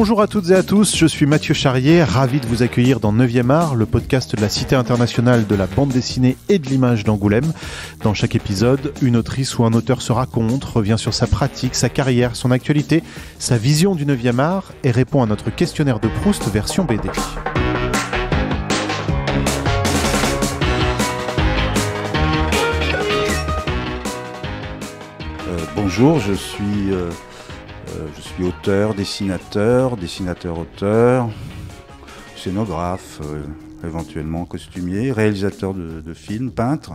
Bonjour à toutes et à tous, je suis Mathieu Charrier, ravi de vous accueillir dans 9e art, le podcast de la Cité internationale de la bande dessinée et de l'image d'Angoulême. Dans chaque épisode, une autrice ou un auteur se raconte, revient sur sa pratique, sa carrière, son actualité, sa vision du 9e art et répond à notre questionnaire de Proust version BD. Bonjour, je suis auteur, dessinateur-auteur, scénographe, éventuellement costumier, réalisateur de films, peintre.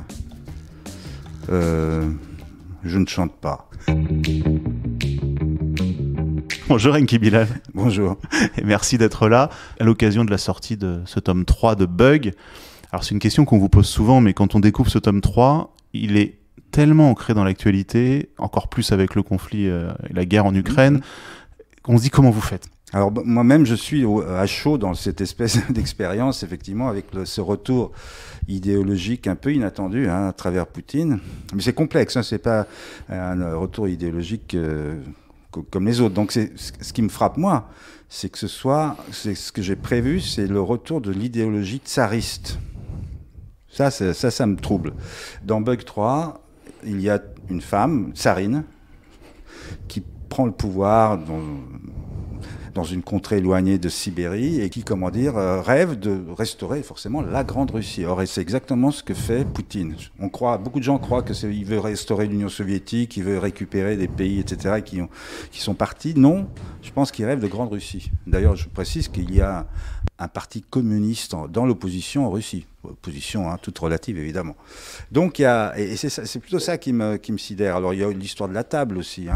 Je ne chante pas. Bonjour Enki Bilal. Bonjour. Et merci d'être là à l'occasion de la sortie de ce tome 3 de Bug. Alors c'est une question qu'on vous pose souvent, mais quand on découvre ce tome 3, il est tellement ancré dans l'actualité, encore plus avec le conflit et la guerre en Ukraine, qu'on se dit comment vous faites. Alors moi-même je suis à chaud dans cette espèce d'expérience, effectivement, avec ce retour idéologique un peu inattendu à travers Poutine. Mais c'est complexe, c'est pas un retour idéologique comme les autres. Donc ce qui me frappe moi, c'est que c'est ce que j'ai prévu, c'est le retour de l'idéologie tsariste. Ça me trouble. Dans Bug 3, il y a une femme, tsarine, qui prend le pouvoir dans une contrée éloignée de Sibérie et qui, rêve de restaurer forcément la Grande Russie. Or, c'est exactement ce que fait Poutine. Beaucoup de gens croient qu'il veut restaurer l'Union soviétique, qu'il veut récupérer des pays, etc., qui sont partis. Non, je pense qu'il rêve de Grande Russie. D'ailleurs, je précise qu'il y a un parti communiste dans l'opposition en Russie. Opposition, toute relative, évidemment. Donc, c'est plutôt ça qui me sidère. Alors, il y a l'histoire de la table aussi.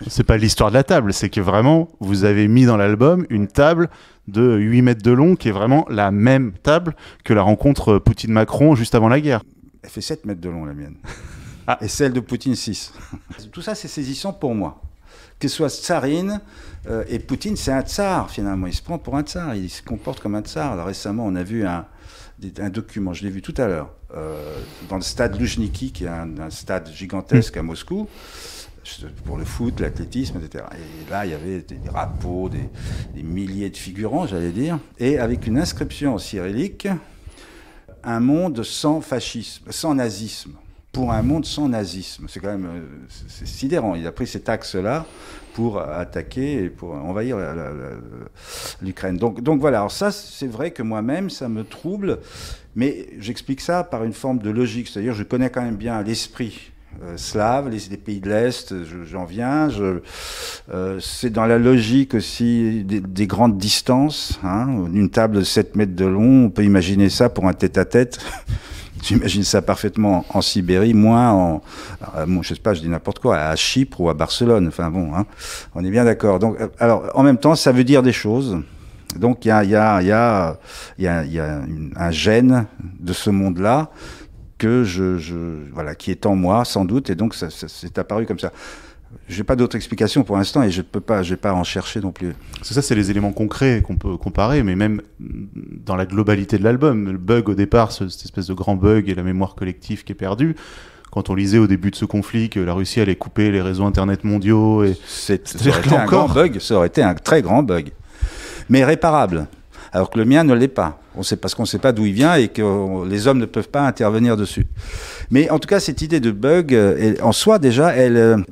C'est pas l'histoire de la table, c'est que vraiment, vous avez mis dans l'album une table de 8 mètres de long, qui est vraiment la même table que la rencontre Poutine-Macron juste avant la guerre. Elle fait 7 mètres de long, la mienne. Et celle de Poutine, 6. Tout ça, c'est saisissant pour moi. Que ce soit tsarine, et Poutine, c'est un tsar, finalement. Il se prend pour un tsar, il se comporte comme un tsar. Alors, récemment, on a vu un document, je l'ai vu tout à l'heure, dans le stade Loujniki, qui est un stade gigantesque à Moscou, pour le foot, l'athlétisme, etc. Et là, il y avait des drapeaux, des milliers de figurants, j'allais dire, et avec une inscription en cyrillique, un monde sans fascisme, sans nazisme. Pour un monde sans nazisme. C'est quand même c'est sidérant. Il a pris cet axe-là pour attaquer et pour envahir l'Ukraine. Donc voilà, alors ça, c'est vrai que moi-même, ça me trouble, mais j'explique ça par une forme de logique. C'est-à-dire, je connais quand même bien l'esprit slave, les pays de l'Est, j'en viens. C'est dans la logique aussi des grandes distances. Une table de 7 mètres de long, on peut imaginer ça pour un tête-à-tête. J'imagine ça parfaitement en Sibérie, moins je sais pas, je dis n'importe quoi, à Chypre ou à Barcelone. Enfin bon, on est bien d'accord. Donc, alors, en même temps, ça veut dire des choses. Donc, il y a un gène de ce monde-là que qui est en moi, sans doute, et donc ça c'est apparu comme ça. Je n'ai pas d'autre explication pour l'instant et je vais pas en chercher non plus. Ça, c'est les éléments concrets qu'on peut comparer, mais même dans la globalité de l'album, le bug au départ, cette espèce de grand bug et la mémoire collective qui est perdue. Quand on lisait au début de ce conflit que la Russie allait couper les réseaux internet mondiaux, ça aurait été un grand bug, ça aurait été un très grand bug, mais réparable. Alors que le mien ne l'est pas. Parce qu'on ne sait pas d'où il vient et que les hommes ne peuvent pas intervenir dessus. Mais en tout cas, cette idée de bug, en soi déjà, elle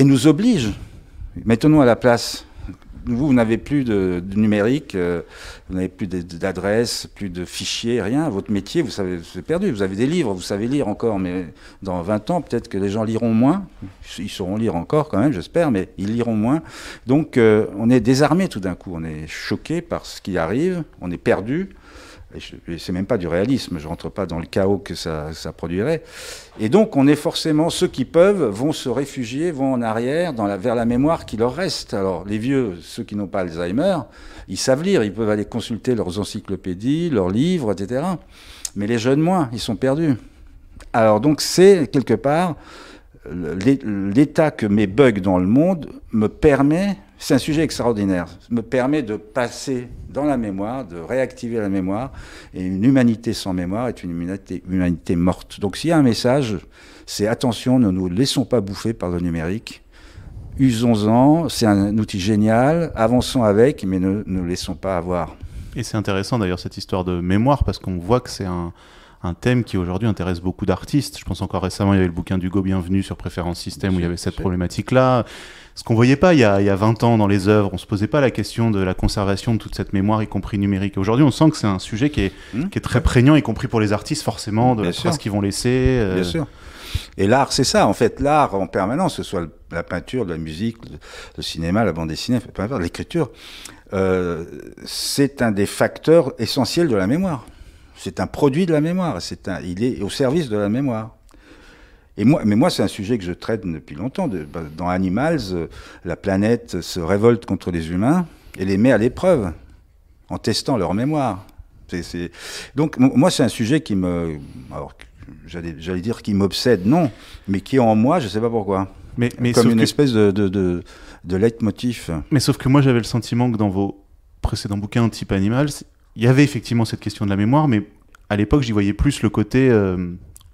nous oblige. Mettons-nous à la place. Vous n'avez plus de numérique, vous n'avez plus d'adresse, plus de fichiers, rien. Votre métier, vous savez, c'est perdu. Vous avez des livres, vous savez lire encore, mais dans 20 ans, peut-être que les gens liront moins. Ils sauront lire encore quand même, j'espère, mais ils liront moins. Donc, on est désarmé tout d'un coup. On est choqué par ce qui arrive. On est perdu. Et c'est même pas du réalisme, je rentre pas dans le chaos que ça produirait. Et donc, on est forcément, ceux qui peuvent vont se réfugier, vont en arrière, vers la mémoire qui leur reste. Alors, les vieux, ceux qui n'ont pas Alzheimer, ils savent lire, ils peuvent aller consulter leurs encyclopédies, leurs livres, etc. Mais les jeunes moins, ils sont perdus. Alors donc, c'est quelque part l'état que mes bugs dans le monde me permet. C'est un sujet extraordinaire. Me permet de passer dans la mémoire, de réactiver la mémoire. Et une humanité sans mémoire est une humanité morte. Donc s'il y a un message, c'est attention, ne nous laissons pas bouffer par le numérique. usons-en, c'est un outil génial, avançons avec, mais ne le laissons pas avoir. Et c'est intéressant d'ailleurs cette histoire de mémoire, parce qu'on voit que c'est un thème qui aujourd'hui intéresse beaucoup d'artistes. Je pense encore récemment, il y avait le bouquin d'Hugo Bienvenu sur Préférence Système, où il y avait cette problématique-là. Ce qu'on ne voyait pas il y a 20 ans dans les œuvres, on ne se posait pas la question de la conservation de toute cette mémoire, y compris numérique. Aujourd'hui, on sent que c'est un sujet qui est très prégnant, y compris pour les artistes, forcément, de la trace qu'ils vont laisser. Bien sûr. Et l'art, c'est ça, en fait, l'art en permanence, que ce soit la peinture, la musique, le cinéma, la bande dessinée, peu importe, l'écriture, c'est un des facteurs essentiels de la mémoire. C'est un produit de la mémoire, il est au service de la mémoire. Mais moi, c'est un sujet que je traite depuis longtemps. Dans Animals, la planète se révolte contre les humains et les met à l'épreuve, en testant leur mémoire. Donc, moi, c'est un sujet qui me... Alors, j'allais dire qui m'obsède, non, mais qui est en moi, je ne sais pas pourquoi. Mais comme une espèce de leitmotiv. Mais sauf que moi, j'avais le sentiment que dans vos précédents bouquins type Animals, il y avait effectivement cette question de la mémoire, mais à l'époque, j'y voyais plus le côté...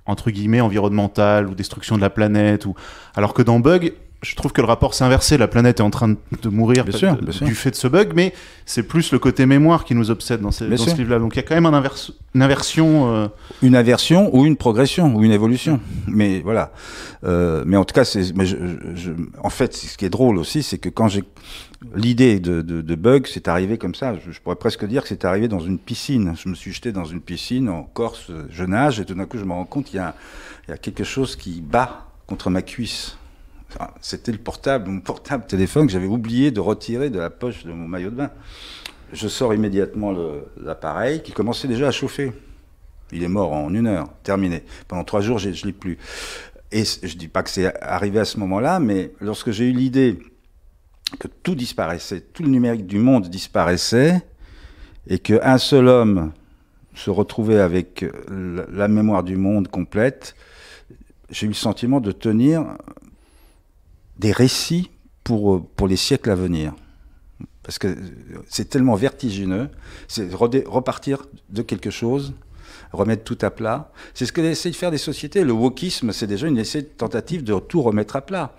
entre guillemets, environnemental ou destruction de la planète. Alors que dans Bug, je trouve que le rapport s'est inversé. La planète est en train de mourir du fait de ce bug, mais c'est plus le côté mémoire qui nous obsède dans ce livre-là. Donc il y a quand même une inversion. Une inversion ou une progression ou une évolution. Mais voilà. Mais en tout cas, en fait, ce qui est drôle aussi, c'est que quand j'ai l'idée de Bug, c'est arrivé comme ça. Je pourrais presque dire que c'est arrivé dans une piscine. Je me suis jeté dans une piscine en Corse, je nage, et tout d'un coup, je me rends compte qu'il y a quelque chose qui bat contre ma cuisse. C'était mon portable téléphone que j'avais oublié de retirer de la poche de mon maillot de bain. Je sors immédiatement l'appareil qui commençait déjà à chauffer. Il est mort en 1 heure, terminé. Pendant 3 jours, je ne l'ai plus. Et je ne dis pas que c'est arrivé à ce moment-là, mais lorsque j'ai eu l'idée que tout disparaissait, tout le numérique du monde disparaissait, et qu'un seul homme se retrouvait avec la mémoire du monde complète, j'ai eu le sentiment de tenir des récits pour les siècles à venir. Parce que c'est tellement vertigineux, c'est repartir de quelque chose, remettre tout à plat. C'est ce que essaient de faire des sociétés. Le wokisme, c'est déjà une tentative de tout remettre à plat.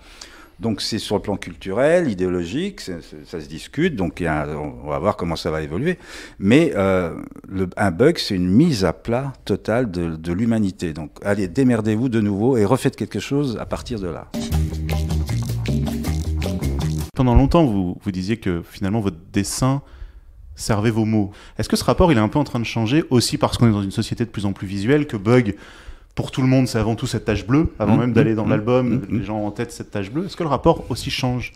Donc c'est sur le plan culturel, idéologique, ça se discute, donc on va voir comment ça va évoluer. Mais un bug, c'est une mise à plat totale de l'humanité. Donc allez, démerdez-vous de nouveau et refaites quelque chose à partir de là. Pendant longtemps, vous disiez que finalement votre dessin servait vos mots. Est-ce que ce rapport il est un peu en train de changer aussi parce qu'on est dans une société de plus en plus visuelle, que Bug, pour tout le monde, c'est avant tout cette tache bleue, avant même d'aller dans l'album, les gens ont en tête cette tache bleue. Est-ce que le rapport aussi change ?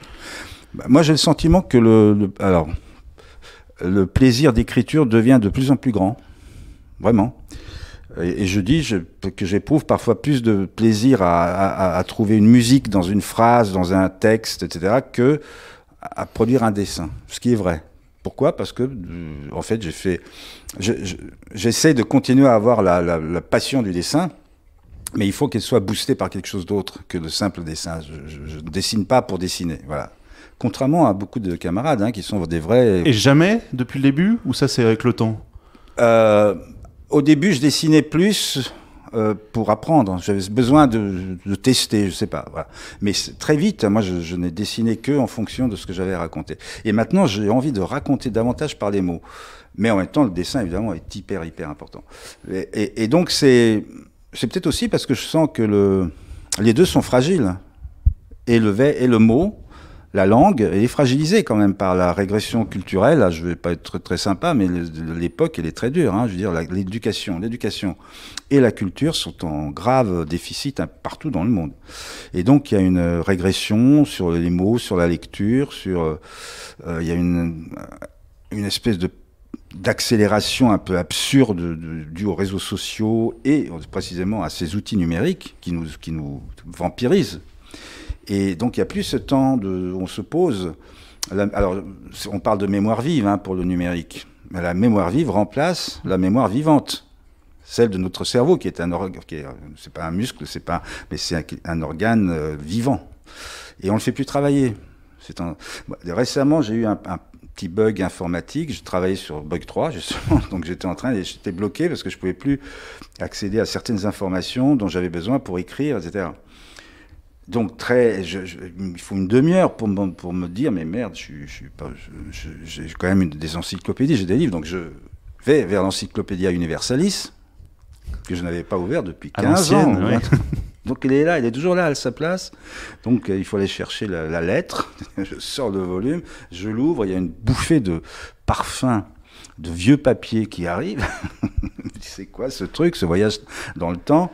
Moi, j'ai le sentiment que le plaisir d'écriture devient de plus en plus grand, vraiment. Et je dis que j'éprouve parfois plus de plaisir à trouver une musique dans une phrase, dans un texte, etc., que à produire un dessin, ce qui est vrai. Pourquoi ? Parce que, en fait, j'essaie de continuer à avoir la passion du dessin, mais il faut qu'elle soit boostée par quelque chose d'autre que le simple dessin. Je ne dessine pas pour dessiner, voilà. Contrairement à beaucoup de camarades qui sont des vrais... Et jamais, depuis le début, ou ça c'est avec le temps ? Au début, je dessinais plus pour apprendre. J'avais besoin de tester, je sais pas. Voilà. Mais très vite, moi, je n'ai dessiné que en fonction de ce que j'avais raconté. Et maintenant, j'ai envie de raconter davantage par les mots. Mais en même temps, le dessin, évidemment, est hyper important. Et donc, c'est peut-être aussi parce que je sens que les deux sont fragiles. Et le mot, la langue, elle est fragilisée quand même par la régression culturelle. Là, je ne vais pas être très sympa, mais l'époque, elle est très dure. Je veux dire, l'éducation et la culture sont en grave déficit partout dans le monde. Et donc, il y a une régression sur les mots, sur la lecture, il y a une espèce d'accélération un peu absurde due aux réseaux sociaux et précisément à ces outils numériques qui nous vampirisent. Et donc, il n'y a plus ce temps où on se pose. Alors, on parle de mémoire vive pour le numérique. Mais la mémoire vive remplace la mémoire vivante. Celle de notre cerveau, qui est un organe, c'est pas un muscle, mais c'est un organe vivant. Et on ne le fait plus travailler. Récemment, j'ai eu un petit bug informatique. Je travaillais sur Bug 3, justement. Donc, j'étais bloqué parce que je ne pouvais plus accéder à certaines informations dont j'avais besoin pour écrire, etc. Donc il faut une demi-heure pour me dire mais merde, j'ai quand même des encyclopédies, j'ai des livres, donc je vais vers l'Encyclopædia Universalis que je n'avais pas ouvert depuis 15 ans. Ouais. Donc il est là, il est toujours là à sa place. Donc il faut aller chercher la lettre. Je sors le volume, je l'ouvre, il y a une bouffée de parfum, de vieux papier qui arrive. C'est quoi ce truc, ce voyage dans le temps?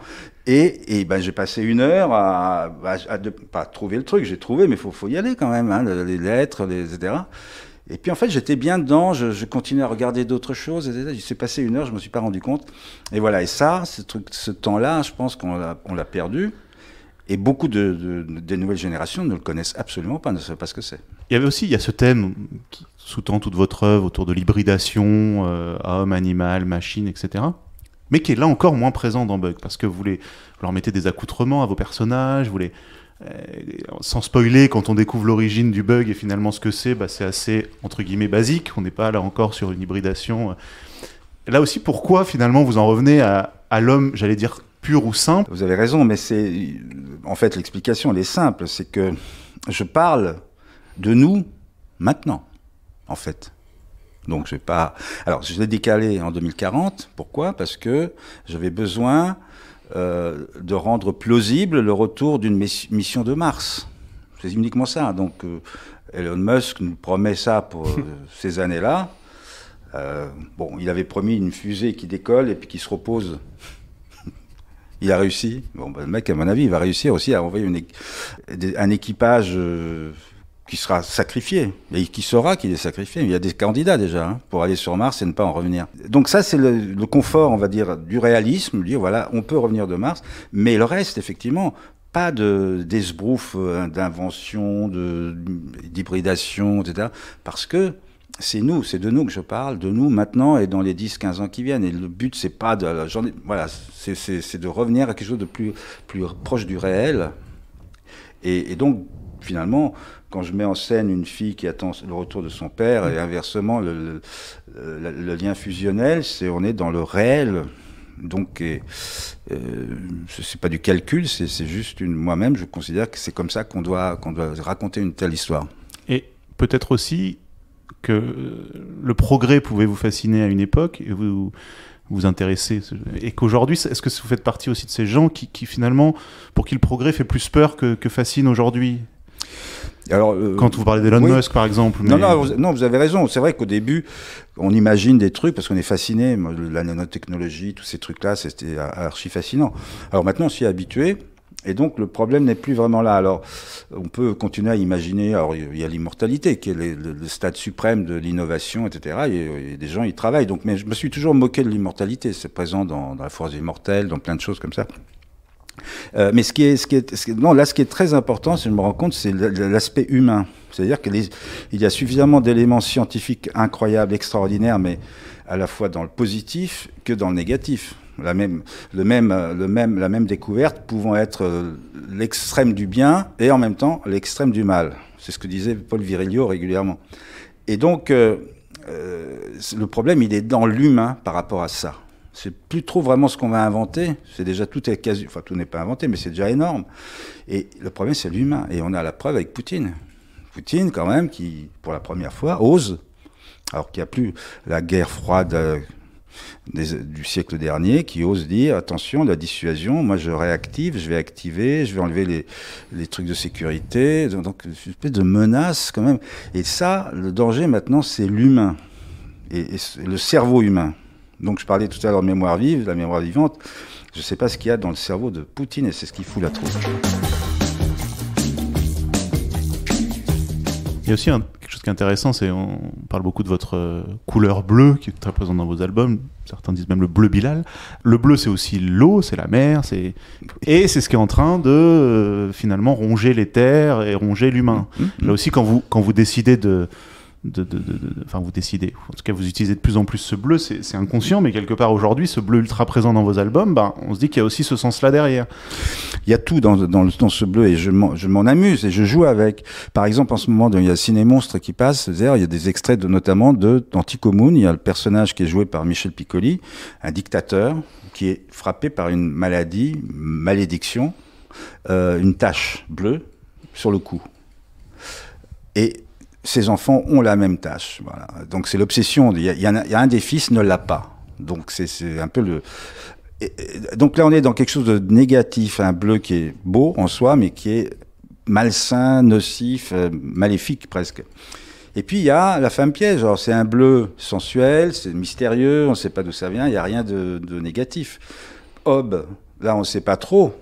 Et ben, j'ai passé 1 heure à pas trouver le truc, j'ai trouvé, mais faut y aller quand même, hein, les lettres, etc. Et puis en fait, j'étais bien dedans, je continuais à regarder d'autres choses, etc. Il s'est passé 1 heure, je me suis pas rendu compte. Et voilà, et ça, ce temps-là, je pense qu'on l'a perdu. Et beaucoup des nouvelles générations ne le connaissent absolument pas, ne savent pas ce que c'est. Il y a ce thème qui sous-tend toute votre œuvre autour de l'hybridation, homme, animal, machine, etc. Mais qui est là encore moins présent dans Bug, parce que vous leur mettez des accoutrements à vos personnages, sans spoiler, quand on découvre l'origine du Bug et finalement ce que c'est assez, entre guillemets, basique. On n'est pas là encore sur une hybridation. Là aussi, pourquoi finalement vous en revenez à l'homme, j'allais dire, pur ou simple? Vous avez raison, mais en fait, l'explication, elle est simple. C'est que je parle de nous maintenant, en fait. Donc, je l'ai décalé en 2040. Pourquoi? Parce que j'avais besoin de rendre plausible le retour d'une mission de Mars. C'est uniquement ça. Donc, Elon Musk nous promet ça pour ces années-là. Il avait promis une fusée qui décolle et puis qui se repose. Il a réussi. Le mec, à mon avis, il va réussir aussi à envoyer un équipage qui sera sacrifié. Et qui saura qu'il est sacrifié. Il y a des candidats déjà pour aller sur Mars et ne pas en revenir. Donc ça, c'est le confort, on va dire, du réalisme. Dire, voilà, on peut revenir de Mars. Mais le reste, effectivement, pas d'esbrouf, d'invention, d'hybridation, etc. Parce que c'est de nous que je parle, de nous maintenant et dans les 10-15 ans qui viennent. Et le but, c'est pas c'est de revenir à quelque chose de plus proche du réel. Et donc, finalement, quand je mets en scène une fille qui attend le retour de son père, et inversement, le lien fusionnel, on est dans le réel. Donc, c'est pas du calcul, c'est juste moi-même, je considère que c'est comme ça qu'on doit raconter une telle histoire. Et peut-être aussi que le progrès pouvait vous fasciner à une époque et vous intéresser, et qu'aujourd'hui, est-ce que vous faites partie aussi de ces gens qui finalement, pour qui le progrès fait plus peur que fascine aujourd'hui? Alors, quand vous parlez d'Elon Musk, par exemple. Mais... Non, vous avez raison. C'est vrai qu'au début, on imagine des trucs parce qu'on est fasciné. La nanotechnologie, tous ces trucs-là, c'était archi fascinant. Alors maintenant, on s'y est habitué. Et donc, le problème n'est plus vraiment là. Alors, on peut continuer à imaginer. Alors, il y a l'immortalité, qui est le stade suprême de l'innovation, etc. Et des gens y travaillent. Donc, mais je me suis toujours moqué de l'immortalité. C'est présent dans la Force immortelle, dans plein de choses comme ça. Mais ce qui est très important, si je me rends compte, c'est l'aspect humain. C'est-à-dire qu'il y a suffisamment d'éléments scientifiques incroyables, extraordinaires, mais à la fois dans le positif que dans le négatif. La même découverte pouvant être l'extrême du bien et en même temps l'extrême du mal. C'est ce que disait Paul Virilio régulièrement. Et donc, le problème, il est dans l'humain par rapport à ça. C'est plus trop vraiment ce qu'on va inventer. C'est déjà tout n'est pas inventé, mais c'est déjà énorme. Et le problème, c'est l'humain. Et on a la preuve avec Poutine. Poutine, quand même, qui, pour la première fois, ose, alors qu'il n'y a plus la guerre froide du siècle dernier, qui ose dire, attention, la dissuasion, moi je réactive, je vais activer, je vais enlever les trucs de sécurité. Donc, une espèce de menace, quand même. Et ça, le danger, maintenant, c'est l'humain. Et le cerveau humain. Donc je parlais tout à l'heure de mémoire vive, la mémoire vivante. Je ne sais pas ce qu'il y a dans le cerveau de Poutine et c'est ce qui fout la trouille. Il y a aussi quelque chose qui est intéressant, on parle beaucoup de votre couleur bleue qui est très présente dans vos albums. Certains disent même le bleu Bilal. Le bleu, c'est aussi l'eau, c'est la mer, et c'est ce qui est en train de finalement ronger les terres et ronger l'humain. Là aussi, quand vous décidez vous décidez, en tout cas vous utilisez de plus en plus ce bleu, c'est inconscient, mais quelque part aujourd'hui, ce bleu ultra présent dans vos albums, on se dit qu'il y a aussi ce sens-là derrière. Il y a tout dans ce bleu et je m'en amuse et je joue avec. Par exemple, en ce moment, il y a Ciné Monstre qui passe, il y a des extraits notamment d'Anticommune. Il y a le personnage qui est joué par Michel Piccoli, un dictateur qui est frappé par une malédiction, une tache bleue sur le cou. Et ces enfants ont la même tache. Voilà. Donc c'est l'obsession. Il y a un des fils ne l'a pas. Donc c'est un peu le... donc là on est dans quelque chose de négatif, un bleu qui est beau en soi, mais qui est malsain, nocif, maléfique presque. Et puis il y a la femme piège. Alors c'est un bleu sensuel, c'est mystérieux, on ne sait pas d'où ça vient, il n'y a rien de négatif. Hob, là on ne sait pas trop.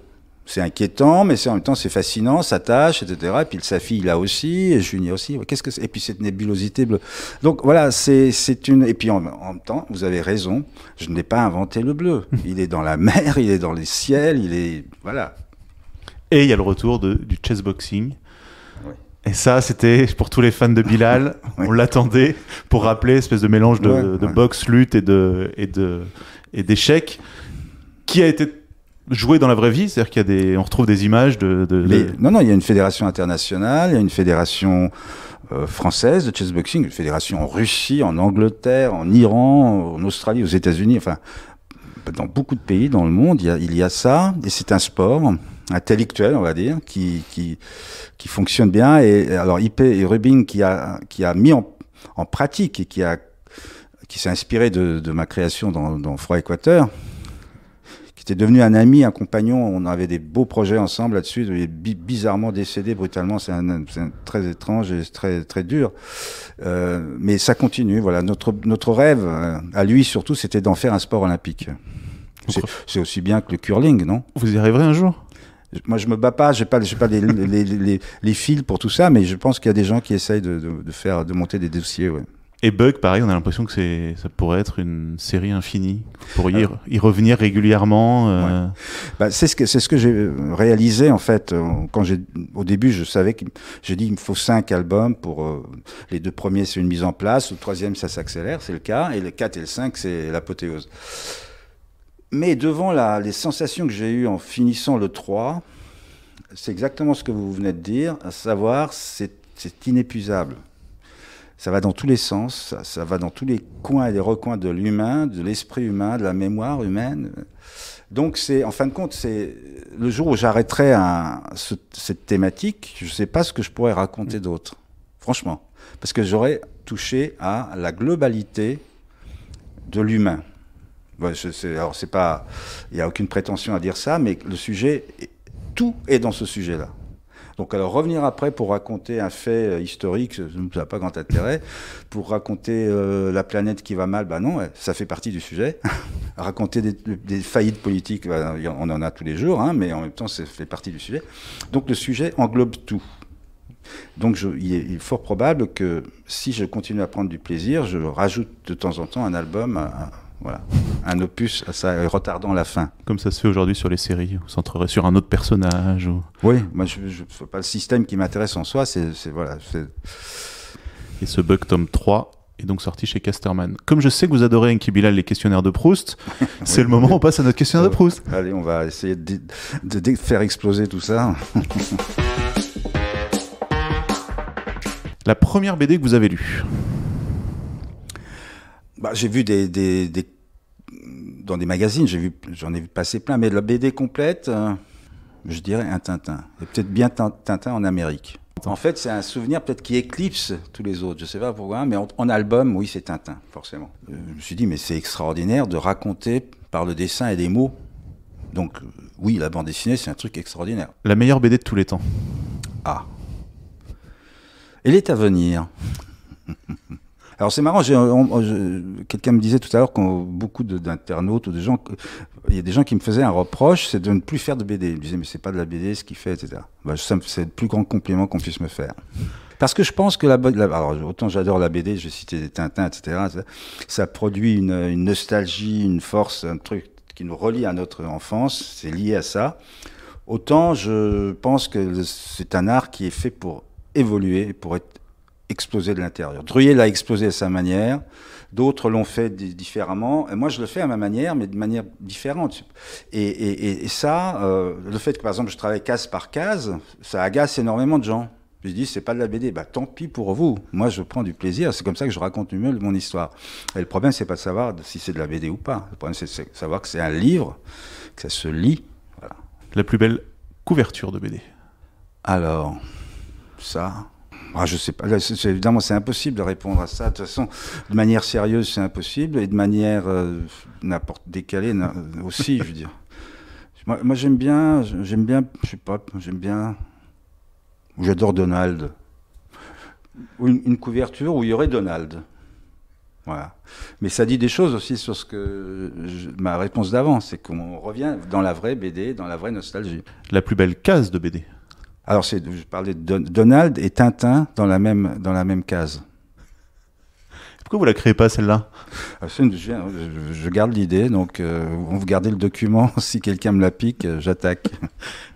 C'est inquiétant, mais en même temps c'est fascinant, ça tâche, etc. Et puis sa fille là aussi, et Junie aussi. Qu'est-ce que c'est ? Et puis cette nébulosité bleue. Donc voilà, c'est une. Et puis en même temps, vous avez raison, je n'ai pas inventé le bleu. Il est dans la mer, il est dans les ciels, il est voilà. Et il y a le retour du chessboxing. Oui. Et ça, c'était pour tous les fans de Bilal. Oui. On l'attendait pour rappeler espèce de mélange de boxe, lutte et d'échecs qui a été joué dans la vraie vie, c'est-à-dire on retrouve des images Non, il y a une fédération internationale, il y a une fédération française de chessboxing, une fédération en Russie, en Angleterre, en Iran, en Australie, aux États-Unis, enfin, dans beaucoup de pays dans le monde, il y a ça, et c'est un sport intellectuel, on va dire, qui fonctionne bien. Et alors, Ipe et Rubin qui a mis en pratique et qui s'est inspiré de ma création dans Froid Équateur, qui était devenu un ami, un compagnon. On avait des beaux projets ensemble là-dessus. Il est bizarrement décédé brutalement. C'est très étrange et très, très dur. Mais ça continue. Voilà. Notre rêve, à lui surtout, c'était d'en faire un sport olympique. C'est aussi bien que le curling, non ? Vous y arriverez un jour ? Moi, je me bats pas, j'ai pas les fils pour tout ça, mais je pense qu'il y a des gens qui essayent de monter des dossiers. Ouais. Et Bug, pareil, on a l'impression que ça pourrait être une série infinie. Vous pourriez y revenir régulièrement. Ouais. Bah, c'est ce que j'ai réalisé en fait. Au début, je savais que j'ai dit il me faut 5 albums pour les 2 premiers, c'est une mise en place. Le 3e, ça s'accélère, c'est le cas, et le 4 et le 5, c'est l'apothéose. Mais devant les sensations que j'ai eues en finissant le 3, c'est exactement ce que vous venez de dire, à savoir, c'est inépuisable. Ça va dans tous les sens, ça va dans tous les coins et les recoins de l'humain, de l'esprit humain, de la mémoire humaine. Donc, en fin de compte, c'est le jour où j'arrêterai cette thématique, je ne sais pas ce que je pourrais raconter d'autre, franchement. Parce que j'aurais touché à la globalité de l'humain. Ouais, alors c'est pas, il n'y a aucune prétention à dire ça, mais le sujet, tout est dans ce sujet-là. Donc alors revenir après pour raconter un fait historique, ça n'a pas grand intérêt. Pour raconter la planète qui va mal, ben non, ça fait partie du sujet. Raconter des faillites politiques, on en a tous les jours, hein, mais en même temps ça fait partie du sujet. Donc le sujet englobe tout. Donc il est fort probable que si je continue à prendre du plaisir, je rajoute de temps en temps un album voilà, un opus à ça, retardant la fin. Comme ça se fait aujourd'hui sur les séries, vous centrerez sur un autre personnage ou... Oui, moi je fais pas le système qui m'intéresse en soi, voilà. Et ce Bug tome 3 est donc sorti chez Casterman. Comme je sais que vous adorez Enki Bilal les questionnaires de Proust, c'est le moment où on passe à notre questionnaire de Proust. Allez, on va essayer de faire exploser tout ça. La première BD que vous avez lue? Bah, j'ai vu dans des magazines, j'en ai vu passer plein, mais la BD complète, je dirais un Tintin. Et peut-être bien Tintin en Amérique. En fait, c'est un souvenir peut-être qui éclipse tous les autres, je ne sais pas pourquoi, mais en album, oui, c'est Tintin, forcément. Je me suis dit, mais c'est extraordinaire de raconter par le dessin et des mots. Donc, oui, la bande dessinée, c'est un truc extraordinaire. La meilleure BD de tous les temps? Ah. Elle est à venir. Alors c'est marrant, quelqu'un me disait tout à l'heure que beaucoup d'internautes ou de gens, il y a des gens qui me faisaient un reproche, c'est de ne plus faire de BD. Ils me disaient mais c'est pas de la BD ce qu'il fait, etc. Bah, c'est le plus grand compliment qu'on puisse me faire. Parce que je pense que alors autant j'adore la BD, je vais citer des Tintins, etc. Ça produit une nostalgie, une force, un truc qui nous relie à notre enfance, c'est lié à ça. Autant je pense que c'est un art qui est fait pour évoluer, pour être explosé de l'intérieur. Druillet l'a explosé à sa manière, d'autres l'ont fait différemment, et moi je le fais à ma manière, mais de manière différente. Et ça, le fait que par exemple je travaille case par case, ça agace énormément de gens. Je dis c'est pas de la BD, bah tant pis pour vous. Moi je prends du plaisir, c'est comme ça que je raconte mieux mon histoire. Et le problème c'est pas de savoir si c'est de la BD ou pas. Le problème c'est de savoir que c'est un livre, que ça se lit. Voilà. La plus belle couverture de BD? Alors, ça... je sais pas. Là, évidemment, c'est impossible de répondre à ça. De toute façon, de manière sérieuse, c'est impossible. Et de manière n'importe décalée aussi, je veux dire. Moi j'aime bien, je sais pas, j'adore Donald. Une couverture où il y aurait Donald. Voilà. Mais ça dit des choses aussi sur ma réponse d'avant, c'est qu'on revient dans la vraie BD, dans la vraie nostalgie. La plus belle case de BD? Alors, je parlais de Donald et Tintin dans la même case. Pourquoi vous la créez pas, celle-là? Je garde l'idée, donc vous gardez le document. Si quelqu'un me la pique, j'attaque.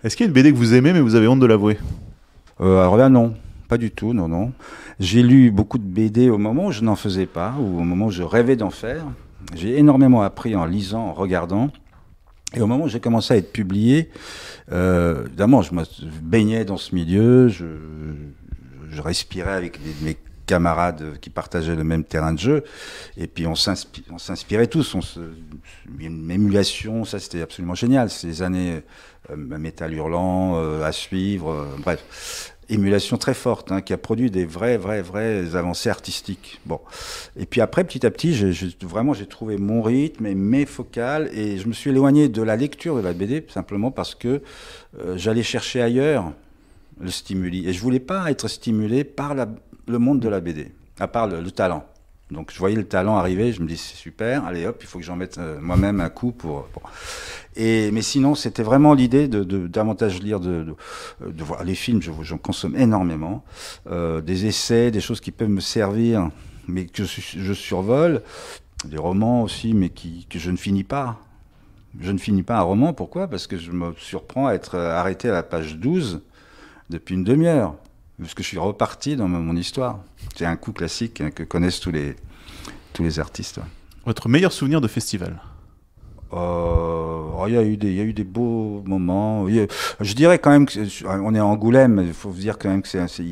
Est-ce qu'il y a une BD que vous aimez, mais vous avez honte de l'avouer? Alors là, non. Pas du tout, non. J'ai lu beaucoup de BD au moment où je n'en faisais pas, ou au moment où je rêvais d'en faire. J'ai énormément appris en lisant, en regardant. Et au moment où j'ai commencé à être publié, évidemment, je me baignais dans ce milieu, je respirais avec mes camarades qui partageaient le même terrain de jeu, et puis on s'inspirait tous, une émulation, ça c'était absolument génial, ces années Métal Hurlant, à suivre, bref. Émulation très forte, qui a produit des vraies avancées artistiques. Bon. Et puis après, petit à petit, j'ai trouvé mon rythme et mes focales, et je me suis éloigné de la lecture de la BD, simplement parce que j'allais chercher ailleurs le stimuli. Et je voulais pas être stimulé par le monde de la BD, à part le talent. Donc je voyais le talent arriver, je me dis c'est super, allez hop, il faut que j'en mette moi-même un coup pour... Mais sinon, c'était vraiment l'idée de davantage lire, de voir les films, j'en consomme énormément, des essais, des choses qui peuvent me servir, mais que je survole, des romans aussi, mais que je ne finis pas. Je ne finis pas un roman, pourquoi? Parce que je me surprends à être arrêté à la page 12 depuis une demi-heure. Parce que je suis reparti dans mon histoire. C'est un coup classique que connaissent tous les artistes. Ouais. Votre meilleur souvenir de festival? Il y a eu des beaux moments. Je dirais quand même qu'on est à Angoulême. Il faut vous dire quand même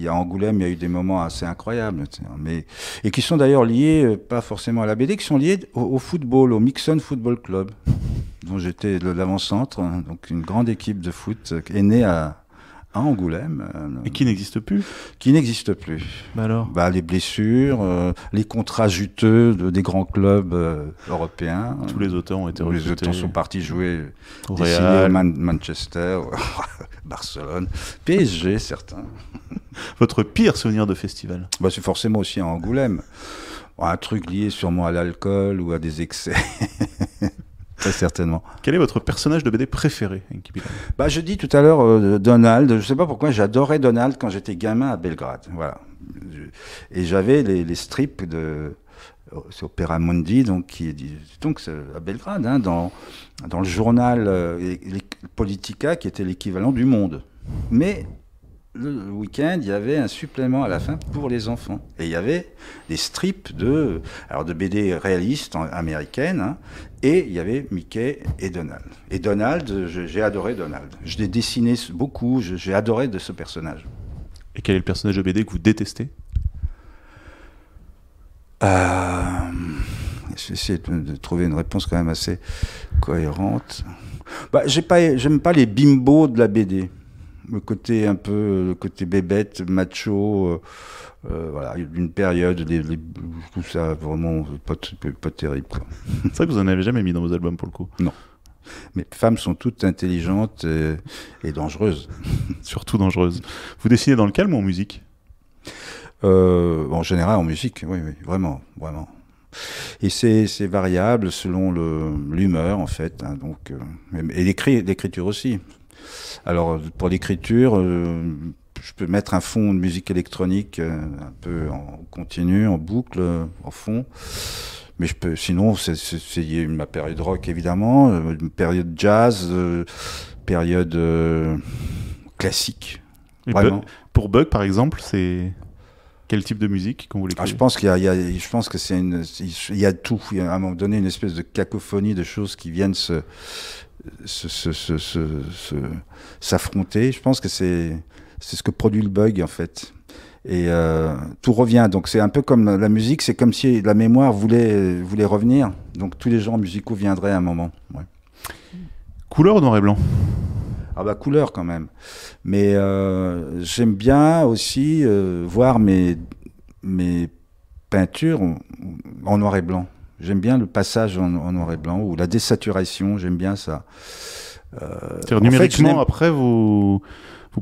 à Angoulême, il y a eu des moments assez incroyables, et qui sont d'ailleurs liés, pas forcément à la BD, qui sont liés au football, au Mixon Football Club, dont j'étais l'avant-centre. Donc une grande équipe de foot est née à Angoulême. Et qui n'existe plus? Qui n'existe plus. Bah alors? Les blessures, les contrats juteux des grands clubs européens. Tous les auteurs ont été recrutés. Les auteurs sont partis jouer au Real, Manchester, Barcelone, PSG, certains. Votre pire souvenir de festival? C'est forcément aussi à Angoulême. Un truc lié sûrement à l'alcool ou à des excès. Très certainement. Quel est votre personnage de BD préféré, Enki Bilal? Je dis tout à l'heure Donald. Je ne sais pas pourquoi, j'adorais Donald quand j'étais gamin à Belgrade. Voilà. Et j'avais les strips c'est Opera Mundi, donc à Belgrade, dans le journal Politica, qui était l'équivalent du Monde. Mais le week-end, il y avait un supplément à la fin pour les enfants. Et il y avait des strips de BD réalistes américaines, et il y avait Mickey et Donald. Et Donald, j'ai adoré Donald. Je l'ai dessiné beaucoup, j'ai adoré de ce personnage. Et quel est le personnage de BD que vous détestez? J'essaie de trouver une réponse quand même assez cohérente. J'aime pas les bimbos de la BD. Le côté bébête, macho, voilà, d'une période, tout ça vraiment pas terrible, quoi. C'est vrai que vous en avez jamais mis dans vos albums pour le coup. Non. Mais les femmes sont toutes intelligentes et dangereuses. Surtout dangereuses. Vous dessinez dans le calme ou en musique? En général en musique, oui, vraiment. Et c'est variable selon l'humeur en fait, donc, et l'écriture aussi. Alors pour l'écriture, je peux mettre un fond de musique électronique un peu en continu, en boucle, en fond. Mais sinon, c'est ma période rock évidemment, une période jazz, période classique. Et vraiment. Pour Bug par exemple, c'est quel type de musique quand vous l'écrivez? Je pense qu'il y a tout. Il y a à un moment donné une espèce de cacophonie de choses qui viennent s'affronter. Je pense que c'est ce que produit le Bug en fait. Et tout revient. Donc c'est un peu comme la musique, c'est comme si la mémoire voulait revenir. Donc tous les genres musicaux viendraient à un moment. Ouais. Couleur ou noir et blanc? Ah bah couleur quand même. Mais j'aime bien aussi voir mes peintures en noir et blanc. J'aime bien le passage en noir et blanc ou la désaturation, j'aime bien ça. C'est-à-dire numériquement, après, vous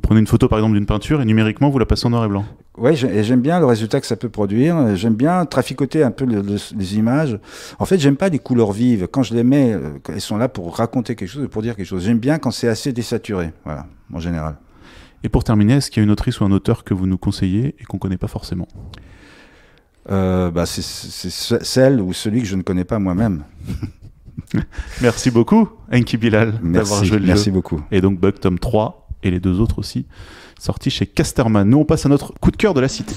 prenez une photo par exemple d'une peinture et numériquement vous la passez en noir et blanc. Oui, j'aime bien le résultat que ça peut produire. J'aime bien traficoter un peu les images. En fait, j'aime pas les couleurs vives. Quand je les mets, elles sont là pour raconter quelque chose, pour dire quelque chose. J'aime bien quand c'est assez désaturé, voilà, en général. Et pour terminer, est-ce qu'il y a une autrice ou un auteur que vous nous conseillez et qu'on connaît pas forcément? C'est celle ou celui que je ne connais pas moi-même. Merci beaucoup, Enki Bilal, d'avoir joué le jeu. Merci beaucoup. Et donc Bug tome 3 et les 2 autres aussi, sortis chez Casterman. Nous, on passe à notre coup de cœur de la cité.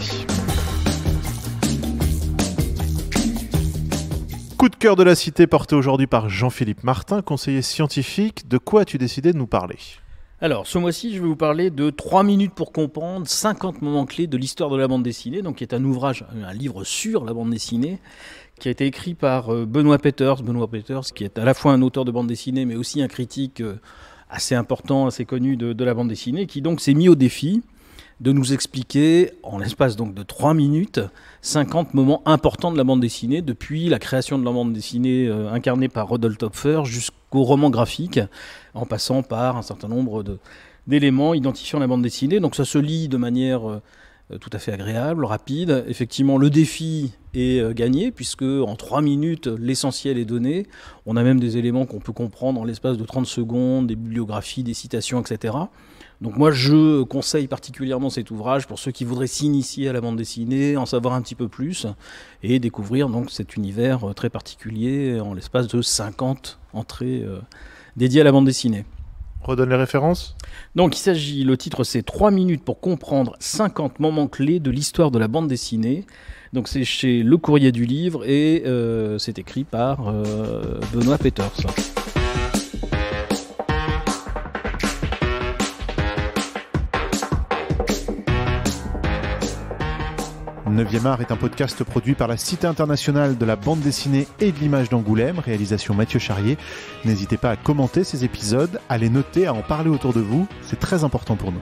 Coup de cœur de la cité porté aujourd'hui par Jean-Philippe Martin, conseiller scientifique. De quoi as-tu décidé de nous parler ? Alors, ce mois-ci, je vais vous parler de 3 minutes pour comprendre 50 moments clés de l'histoire de la bande dessinée, donc qui est un ouvrage, un livre sur la bande dessinée, qui a été écrit par Benoît Peeters, qui est à la fois un auteur de bande dessinée, mais aussi un critique assez important, assez connu de la bande dessinée, qui donc s'est mis au défi de nous expliquer, en l'espace donc de 3 minutes, 50 moments importants de la bande dessinée, depuis la création de la bande dessinée incarnée par Rodolphe Töpffer jusqu'au roman graphique, en passant par un certain nombre d'éléments identifiant la bande dessinée. Donc ça se lit de manière tout à fait agréable, rapide. Effectivement, le défi est gagné, puisque en 3 minutes, l'essentiel est donné. On a même des éléments qu'on peut comprendre en l'espace de 30 secondes, des bibliographies, des citations, etc. Donc moi, je conseille particulièrement cet ouvrage pour ceux qui voudraient s'initier à la bande dessinée, en savoir un petit peu plus, et découvrir donc cet univers très particulier en l'espace de 50 entrées dédiées à la bande dessinée. Redonne les références. Donc le titre c'est 3 minutes pour comprendre 50 moments clés de l'histoire de la bande dessinée. Donc c'est chez Le Courrier du Livre et c'est écrit par Benoît Peeters. 9e art est un podcast produit par la Cité internationale de la bande dessinée et de l'image d'Angoulême, réalisation Mathieu Charrier. N'hésitez pas à commenter ces épisodes, à les noter, à en parler autour de vous, c'est très important pour nous.